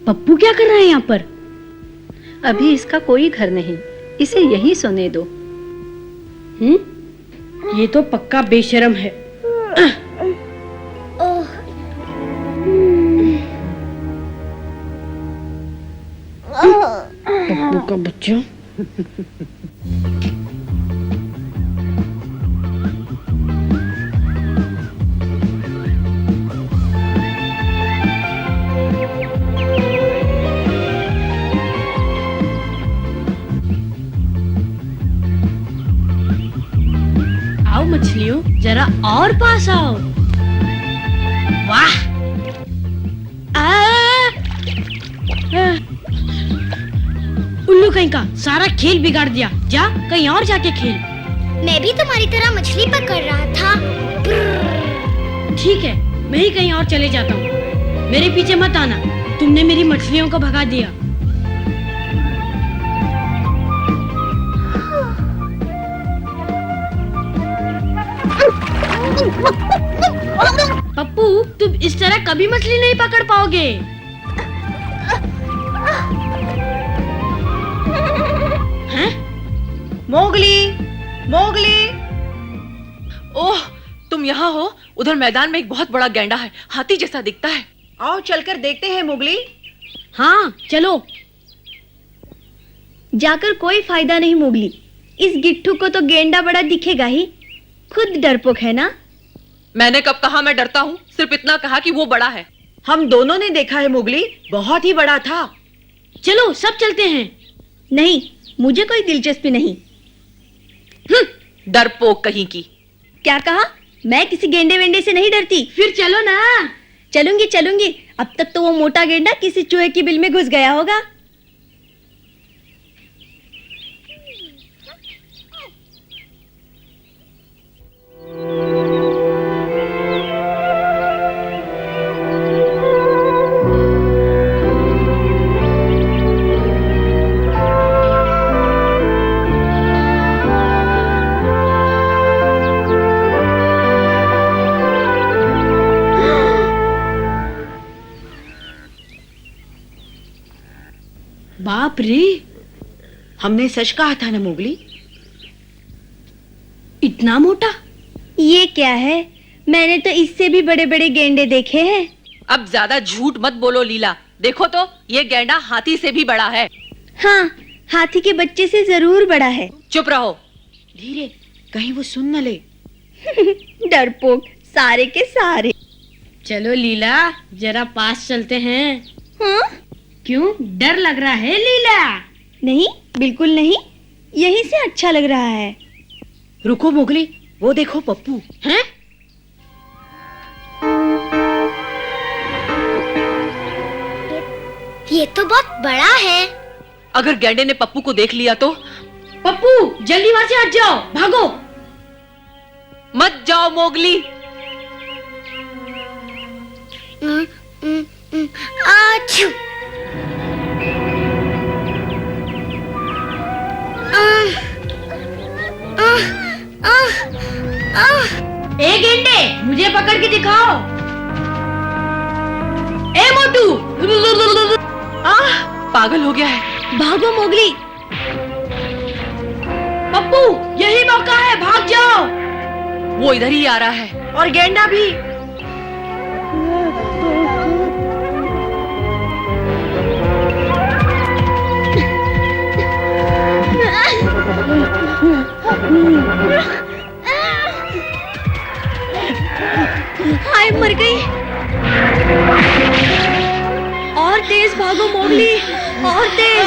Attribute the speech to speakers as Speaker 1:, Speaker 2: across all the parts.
Speaker 1: पप्पू क्या कर रहा है यहाँ पर?
Speaker 2: अभी इसका कोई घर नहीं, इसे यहीं सोने दो।
Speaker 1: ये तो पक्का बेशर्म है। पप्पू का बच्चा। आओ मछलियों, जरा और पास आओ। वाह! उल्लू कहीं का, सारा खेल बिगाड़ दिया। जा कहीं और जाके खेल।
Speaker 3: मैं भी तुम्हारी तरह मछली पकड़ रहा था।
Speaker 1: ठीक है, मैं ही कहीं और चले जाता हूँ। मेरे पीछे मत आना, तुमने मेरी मछलियों को भगा दिया। पप्पू, तुम इस तरह कभी मछली नहीं पकड़ पाओगे। हैं?
Speaker 4: Mowgli, Mowgli.
Speaker 5: ओह, तुम यहाँ हो? उधर मैदान में एक बहुत बड़ा गैंडा है, हाथी जैसा दिखता है।
Speaker 4: आओ चलकर देखते हैं मोगली।
Speaker 1: हाँ चलो।
Speaker 6: जाकर कोई फायदा नहीं मोगली, इस गिट्ठू को तो गेंडा बड़ा दिखेगा ही, खुद डरपोक है ना।
Speaker 5: मैंने कब कहा मैं डरता हूँ? सिर्फ इतना कहा कि वो बड़ा है।
Speaker 4: हम दोनों ने देखा है मोगली, बहुत ही बड़ा था।
Speaker 1: चलो सब चलते हैं।
Speaker 6: नहीं, मुझे कोई दिलचस्पी नहीं।
Speaker 5: डरपोक कहीं की।
Speaker 6: क्या कहा? मैं किसी गेंडे वेंडे से नहीं डरती।
Speaker 1: फिर चलो ना।
Speaker 6: चलूंगी चलूंगी। अब तक तो वो मोटा गेंडा किसी चूहे की बिल में घुस गया होगा।
Speaker 1: बाप रे,
Speaker 4: हमने सच कहा था ना मोगली।
Speaker 1: इतना मोटा?
Speaker 6: ये क्या है? मैंने तो इससे भी बड़े बड़े गेंडे देखे हैं।
Speaker 5: अब ज्यादा झूठ मत बोलो लीला। देखो तो, ये गैंडा हाथी से भी बड़ा है।
Speaker 6: हाँ, हाथी के बच्चे से जरूर बड़ा है।
Speaker 5: चुप रहो।
Speaker 4: धीरे, कहीं वो सुन न ले।
Speaker 6: डरपोक सारे के सारे।
Speaker 1: चलो लीला, जरा पास चलते हैं।
Speaker 6: हाँ?
Speaker 1: क्यों, डर लग रहा है लीला?
Speaker 6: नहीं, बिल्कुल नहीं, यहीं से अच्छा लग रहा है।
Speaker 4: रुको मोगली, वो देखो पप्पू।
Speaker 1: हैं?
Speaker 3: ये तो बहुत बड़ा है।
Speaker 5: अगर गैंडे ने पप्पू को देख लिया तो?
Speaker 1: पप्पू, जल्दी वहां से हट जाओ, भागो।
Speaker 5: मत जाओ मोगली।
Speaker 3: आछू।
Speaker 1: ए गेंडे, मुझे पकड़ के दिखाओ। ए मोटू।
Speaker 5: पागल हो गया है।
Speaker 6: भागो मोगली।
Speaker 1: पप्पू, यही मौका है, भाग जाओ।
Speaker 5: वो इधर ही आ रहा है।
Speaker 4: और गेंडा भी।
Speaker 6: हाय, मर गई। और तेज भागो मोगली, और तेज।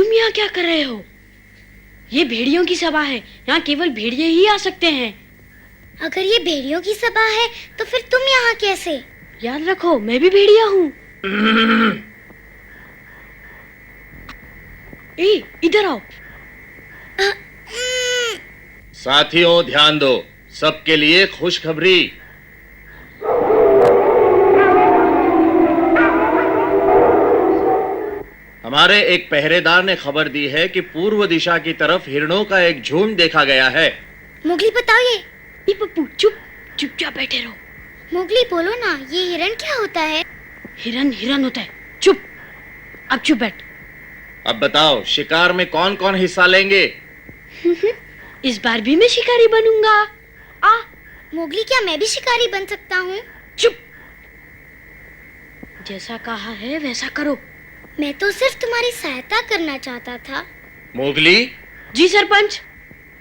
Speaker 1: यहाँ क्या कर रहे हो? ये भेड़ियों की सभा है, यहाँ केवल भेड़िए ही आ सकते हैं।
Speaker 3: अगर ये भेड़ियों की सभा है तो फिर तुम यहाँ कैसे?
Speaker 6: याद रखो मैं भी भेड़िया हूँ।
Speaker 1: ए, इधर आओ।
Speaker 7: साथियों ध्यान दो, सबके लिए खुशखबरी। हमारे एक पहरेदार ने खबर दी है कि पूर्व दिशा की तरफ हिरणों का एक झुंड देखा गया है।
Speaker 3: मोगली बताओ ये
Speaker 1: पप्पू चुप, चुपचाप बैठे रहो।
Speaker 3: मोगली बोलो ना, ये हिरण क्या होता है?
Speaker 1: हिरन हिरन होता है। चुप, अब चुप बैठ।
Speaker 7: अब बताओ, शिकार में कौन कौन हिस्सा लेंगे?
Speaker 1: इस बार भी मैं शिकारी बनूंगा। आ,
Speaker 3: मोगली क्या मैं भी शिकारी बन सकता हूँ?
Speaker 1: चुप, जैसा कहा है वैसा करो।
Speaker 3: मैं तो सिर्फ तुम्हारी सहायता करना चाहता था।
Speaker 7: मोगली,
Speaker 1: जी सरपंच।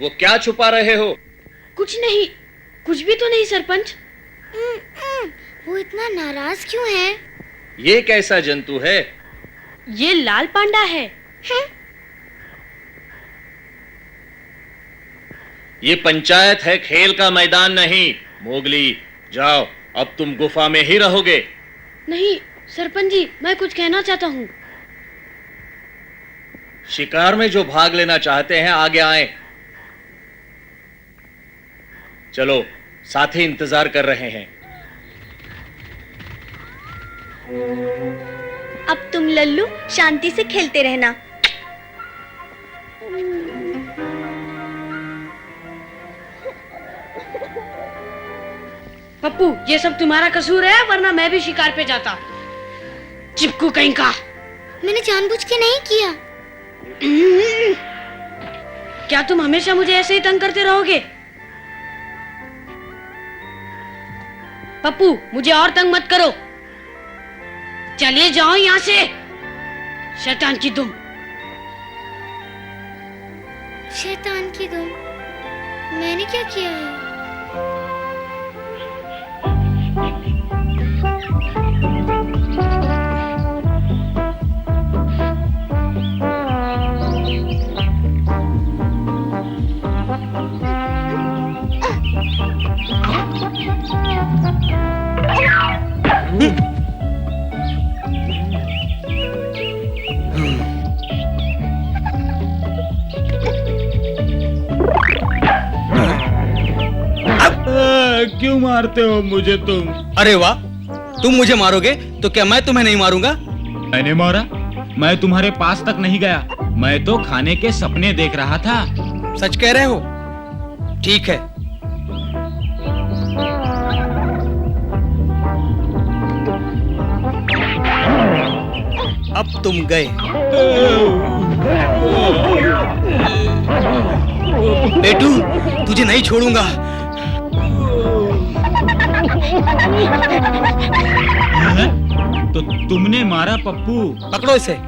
Speaker 7: वो क्या छुपा रहे हो?
Speaker 1: कुछ नहीं, कुछ भी तो नहीं सरपंच।
Speaker 3: वो इतना नाराज क्यों है?
Speaker 7: ये कैसा जंतु है?
Speaker 1: ये लाल पांडा है।
Speaker 7: ये पंचायत है, खेल का मैदान नहीं। मोगली, जाओ, अब तुम गुफा में ही रहोगे।
Speaker 1: नहीं सरपंच जी, मैं कुछ कहना चाहता हूँ।
Speaker 7: शिकार में जो भाग लेना चाहते हैं आगे आए। चलो, साथी इंतजार कर रहे हैं।
Speaker 6: अब तुम लल्लू शांति से खेलते रहना।
Speaker 1: पप्पू, ये सब तुम्हारा कसूर है, वरना मैं भी शिकार पे जाता। चिपकू कहीं का।
Speaker 3: मैंने जानबूझ के नहीं किया।
Speaker 1: क्या तुम हमेशा मुझे ऐसे ही तंग करते रहोगे? पप्पू, मुझे और तंग मत करो। चलिए जाओ यहाँ से, शैतान की दुम।
Speaker 3: शैतान की दुम? मैंने क्या किया है?
Speaker 8: क्यों मारते हो मुझे तुम?
Speaker 9: अरे वाह, तुम मुझे मारोगे तो क्या मैं तुम्हें नहीं मारूंगा?
Speaker 8: मैंने मारा? मैं तुम्हारे पास तक नहीं गया, मैं तो खाने के सपने देख रहा था।
Speaker 9: सच कह रहे हो? ठीक है। अब तुम गए। बेटू, तुझे नहीं छोड़ूंगा।
Speaker 8: तो तुमने मारा पप्पू?
Speaker 9: पकड़ो इसे।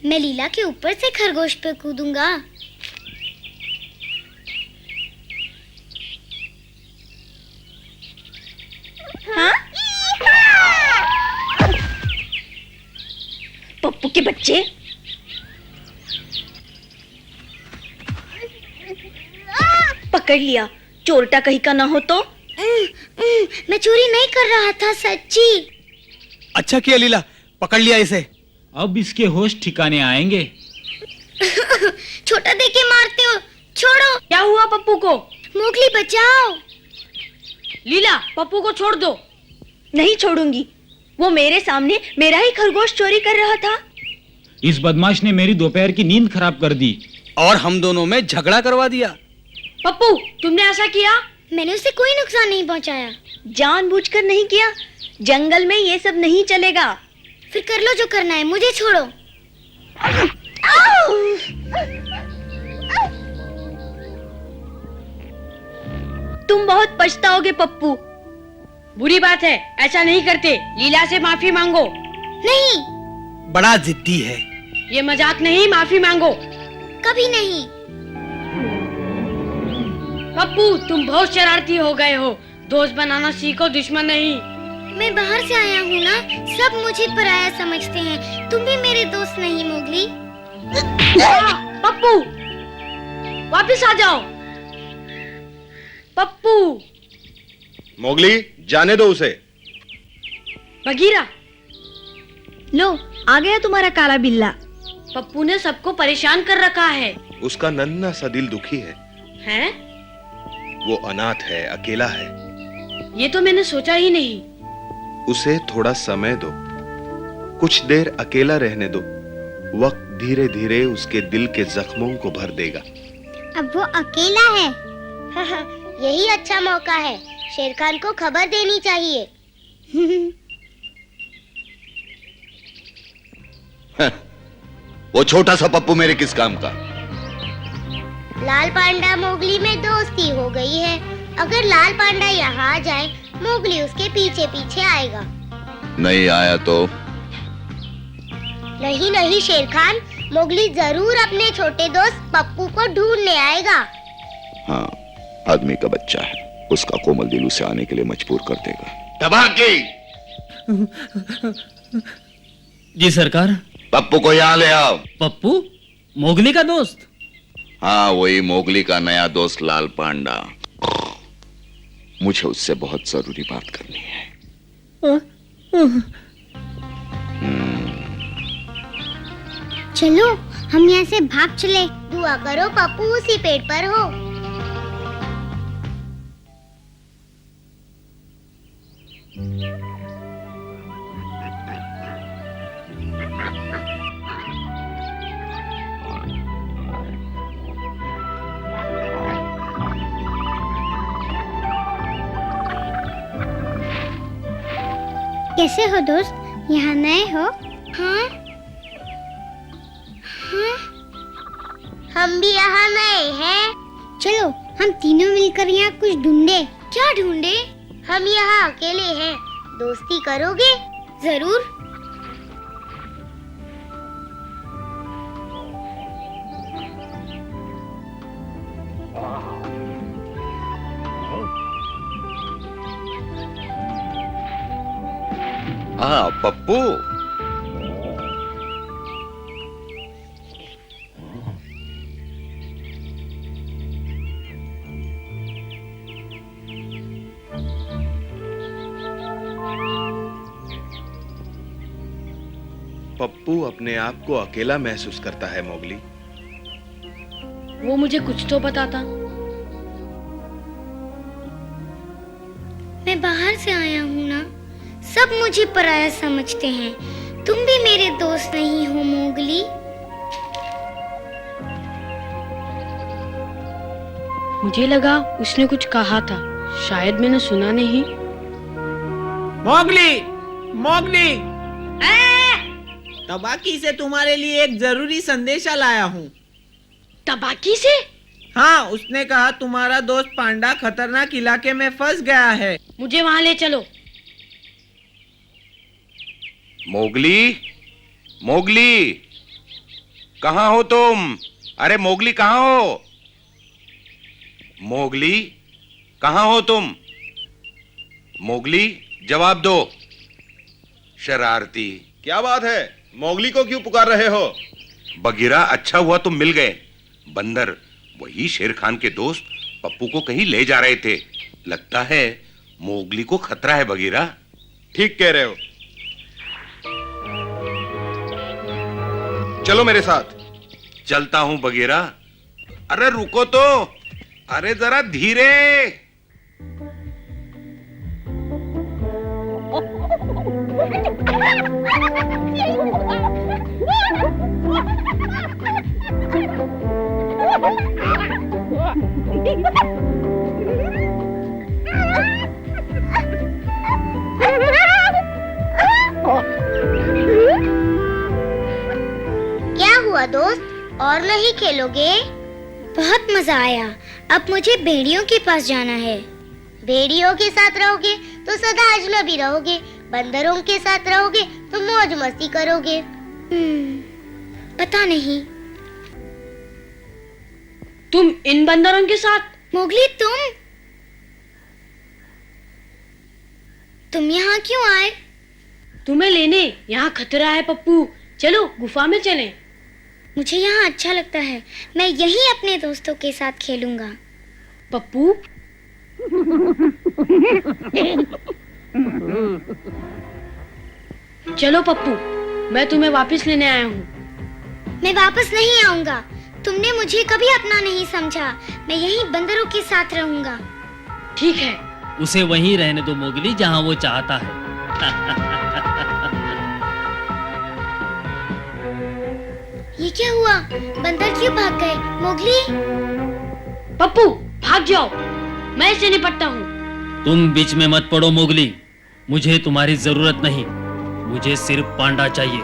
Speaker 3: मैं लीला के ऊपर से खरगोश पे कूदूंगा।
Speaker 6: हाँ? पप्पू के बच्चे, पकड़ लिया। चोरटा कहीं का ना हो तो।
Speaker 3: मैं चोरी नहीं कर रहा था, सच्ची।
Speaker 9: अच्छा किया लीला, पकड़ लिया इसे।
Speaker 8: अब इसके होश ठिकाने आएंगे।
Speaker 3: छोटा देके मारते हो, छोड़ो।
Speaker 1: क्या हुआ पप्पू को?
Speaker 3: मोगली बचाओ।
Speaker 1: लीला, पप्पू को छोड़ दो।
Speaker 6: नहीं छोड़ूंगी, वो मेरे सामने मेरा ही खरगोश चोरी कर रहा था।
Speaker 8: इस बदमाश ने मेरी दोपहर की नींद खराब कर दी
Speaker 9: और हम दोनों में झगड़ा करवा दिया।
Speaker 1: पप्पू, तुमने ऐसा किया?
Speaker 3: मैंने उसे कोई नुकसान नहीं पहुंचाया।
Speaker 6: जानबूझकर नहीं किया। जंगल में ये सब नहीं चलेगा।
Speaker 3: फिर कर लो जो करना है, मुझे छोड़ो।
Speaker 6: तुम बहुत पछताओगे पप्पू।
Speaker 1: बुरी बात है, ऐसा नहीं करते। लीला से माफी मांगो।
Speaker 3: नहीं,
Speaker 9: बड़ा जिद्दी है।
Speaker 1: ये मजाक नहीं, माफी मांगो।
Speaker 3: कभी नहीं।
Speaker 1: पप्पू, तुम बहुत शरारती हो गए हो। दोस्त बनाना सीखो, दुश्मन नहीं।
Speaker 3: मैं बाहर से आया हूँ ना, सब मुझे पराया समझते हैं। तुम भी मेरे दोस्त नहीं मोगली।
Speaker 1: पप्पू, वापस आ जाओ। पप्पू।
Speaker 10: मोगली, जाने दो उसे।
Speaker 1: बगीरा,
Speaker 6: लो आ गया तुम्हारा काला बिल्ला।
Speaker 1: पप्पू ने सबको परेशान कर रखा है।
Speaker 10: उसका नन्हा सा दिल दुखी है।
Speaker 1: हैं?
Speaker 10: वो अनाथ है, अकेला है।
Speaker 1: ये तो मैंने सोचा ही नहीं।
Speaker 10: उसे थोड़ा समय दो, कुछ देर अकेला रहने दो। वक्त धीरे धीरे उसके दिल के जख्मों को भर देगा।
Speaker 3: अब वो अकेला है। यही अच्छा मौका है। शेर खान को खबर देनी चाहिए।
Speaker 10: वो छोटा सा पप्पू मेरे किस काम का?
Speaker 3: लाल पांडा मोगली में दोस्ती हो गई है। अगर लाल पांडा यहाँ आ जाए, मोगली उसके पीछे पीछे आएगा।
Speaker 10: नहीं आया तो?
Speaker 3: नहीं नहीं शेर खान, मोगली जरूर अपने छोटे दोस्त पप्पू को ढूंढने आएगा।
Speaker 10: हाँ, आदमी का बच्चा है, उसका कोमल दिल उसे आने के लिए मजबूर कर देगा। तबाही!
Speaker 9: जी सरकार।
Speaker 10: पप्पू को यहाँ ले आओ।
Speaker 9: पप्पू, मोगली का दोस्त?
Speaker 10: हाँ, वही मोगली का नया दोस्त लाल पांडा। मुझे उससे बहुत जरूरी बात करनी है।
Speaker 3: चलो हम यहाँ से भाग चले। दुआ करो पप्पू उसी पेड़ पर हो। कैसे हो दोस्त? यहाँ नए हो? हाँ? हाँ? हम भी यहाँ नए हैं। चलो हम तीनों मिलकर यहाँ कुछ ढूंढे। क्या ढूंढे? हम यहाँ अकेले हैं, दोस्ती करोगे? जरूर।
Speaker 10: हाँ पप्पू, पप्पू अपने आप को अकेला महसूस करता है मोगली।
Speaker 1: वो मुझे कुछ तो बताता।
Speaker 3: मैं बाहर से आया हूँ ना, सब मुझे पराया समझते हैं। तुम भी मेरे दोस्त नहीं हो मोगली।
Speaker 1: मुझे लगा उसने कुछ कहा था, शायद मैंने सुना नहीं।
Speaker 11: मोगली, मोगली, तबाकी से तुम्हारे लिए एक जरूरी संदेशा लाया हूँ।
Speaker 1: तबाकी से?
Speaker 11: हाँ, उसने कहा तुम्हारा दोस्त पांडा खतरनाक इलाके में फंस गया है।
Speaker 1: मुझे वहाँ ले चलो।
Speaker 12: मोगली, मोगली, कहाँ हो तुम? अरे मोगली कहाँ हो? मोगली, कहाँ हो तुम? मोगली, जवाब दो। शरारती।
Speaker 10: क्या बात है? मोगली को क्यों पुकार रहे हो?
Speaker 12: बगीरा, अच्छा हुआ तुम मिल गए। बंदर, वही शेर खान के दोस्त पप्पू को कहीं ले जा रहे थे। लगता है मोगली को खतरा है बगीरा।
Speaker 10: ठीक कह रहे हो। चलो मेरे साथ।
Speaker 12: चलता हूं बगीरा। अरे रुको तो, अरे जरा धीरे।
Speaker 3: क्या हुआ दोस्त, और नहीं खेलोगे? बहुत मजा आया। अब मुझे भेड़ियों के पास जाना है। भेड़ियों के साथ रहोगे तो सदा अजनबी रहोगे, बंदरों के साथ रहोगे तो मौज मस्ती करोगे। पता नहीं।
Speaker 1: तुम इन बंदरों के साथ?
Speaker 3: मोगली तुम यहाँ क्यों आए?
Speaker 1: तुम्हें लेने। यहाँ खतरा है पप्पू, चलो गुफा में चलें।
Speaker 3: मुझे यहाँ अच्छा लगता है, मैं यहीं अपने दोस्तों के साथ खेलूंगा।
Speaker 1: पप्पू चलो पप्पू, मैं तुम्हें वापस लेने आया हूँ।
Speaker 3: मैं वापस नहीं आऊंगा, तुमने मुझे कभी अपना नहीं समझा, मैं यहीं बंदरों के साथ रहूंगा।
Speaker 1: ठीक है।
Speaker 13: उसे वहीं रहने दो मोगली, जहाँ वो चाहता है।
Speaker 3: ये क्या हुआ? बंदर क्यों भाग गए? मोगली?
Speaker 1: पप्पू भाग जाओ, मैं इससे निपटता हूँ।
Speaker 13: तुम बीच में मत पड़ो मोगली, मुझे तुम्हारी जरूरत नहीं, मुझे सिर्फ पांडा चाहिए।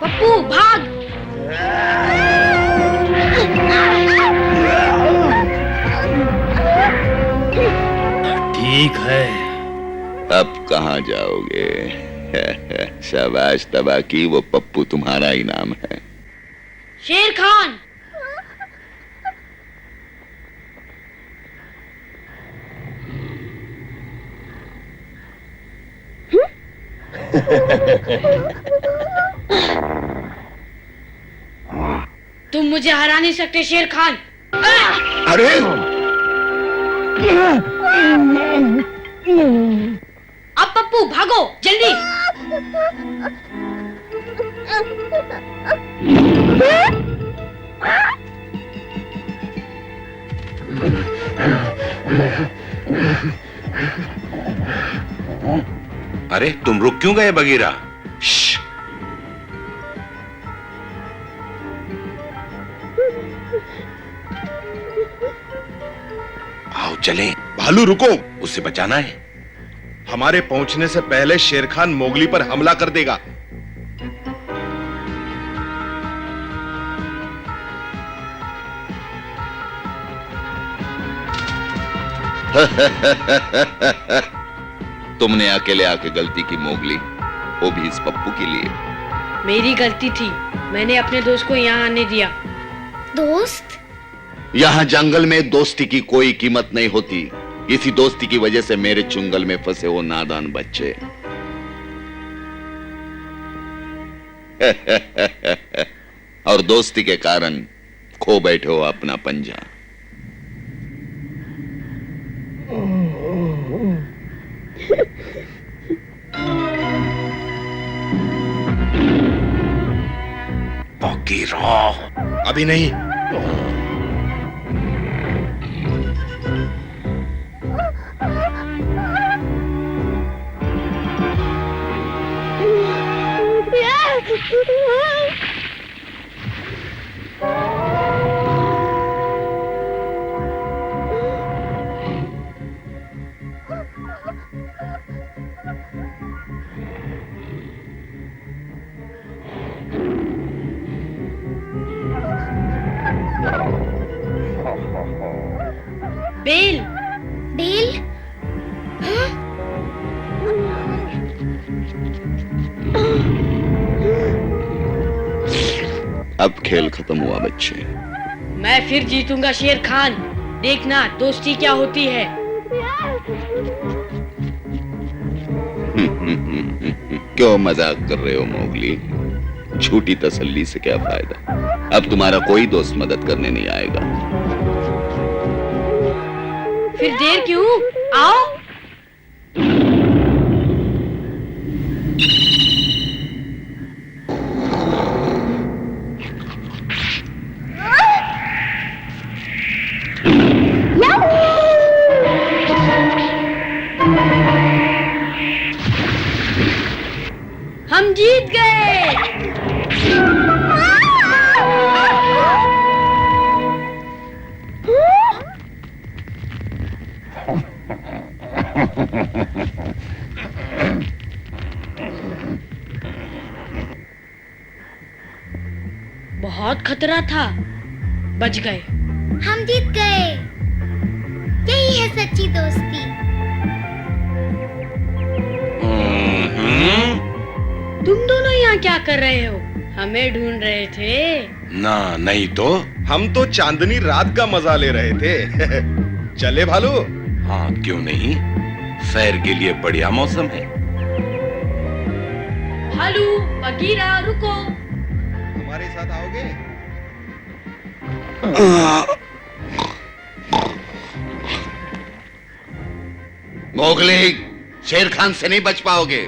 Speaker 1: पप्पू भाग।
Speaker 13: ठीक है।
Speaker 14: अब कहाँ जाओगे? शाबाश तबाकी, वो पप्पू तुम्हारा इनाम है।
Speaker 1: शेर खान। तुम मुझे हरा नहीं सकते शेर खान।
Speaker 14: अरे
Speaker 1: अब पप्पू भागो जल्दी।
Speaker 12: अरे तुम रुक क्यों गए बगीरा? आओ चलें।
Speaker 10: भालू रुको,
Speaker 12: उसे बचाना है।
Speaker 10: हमारे पहुंचने से पहले शेर खान मोगली पर हमला कर देगा।
Speaker 14: तुमने अकेले आके गलती की मोगली, वो भी इस पप्पू के लिए।
Speaker 1: मेरी गलती थी, मैंने अपने दोस्त को यहाँ आने दिया।
Speaker 3: दोस्त?
Speaker 14: यहाँ जंगल में दोस्ती की कोई कीमत नहीं होती। इसी दोस्ती की वजह से मेरे चुंगल में फंसे वो नादान बच्चे। और दोस्ती के कारण खो बैठे हो अपना पंजा।
Speaker 12: बगीरा,
Speaker 10: अभी नहीं।
Speaker 1: बेल।
Speaker 3: बेल? हाँ?
Speaker 14: अब खेल खत्म हुआ बच्चे।
Speaker 1: मैं फिर जीतूंगा शेर खान, देखना दोस्ती क्या होती है।
Speaker 14: क्यों मजाक कर रहे हो मोगली? झूठी तसल्ली से क्या फायदा? अब तुम्हारा कोई दोस्त मदद करने नहीं आएगा।
Speaker 1: फिर देर क्यों? आओ। हम जीत गए। बहुत खतरा था, बच गए।
Speaker 3: हम जीत गए। यही है सच्ची दोस्ती।
Speaker 1: तुम दोनों यहाँ क्या कर रहे हो? हमें ढूंढ रहे थे।
Speaker 12: ना नहीं तो
Speaker 10: हम तो चांदनी रात का मजा ले रहे थे। चले भालू?
Speaker 12: हाँ क्यों नहीं, सैर के लिए बढ़िया मौसम है।
Speaker 1: भालू, बगीरा, रुको।
Speaker 10: हमारे साथ आओगे?
Speaker 14: मोगली, शेर खान से नहीं बच पाओगे।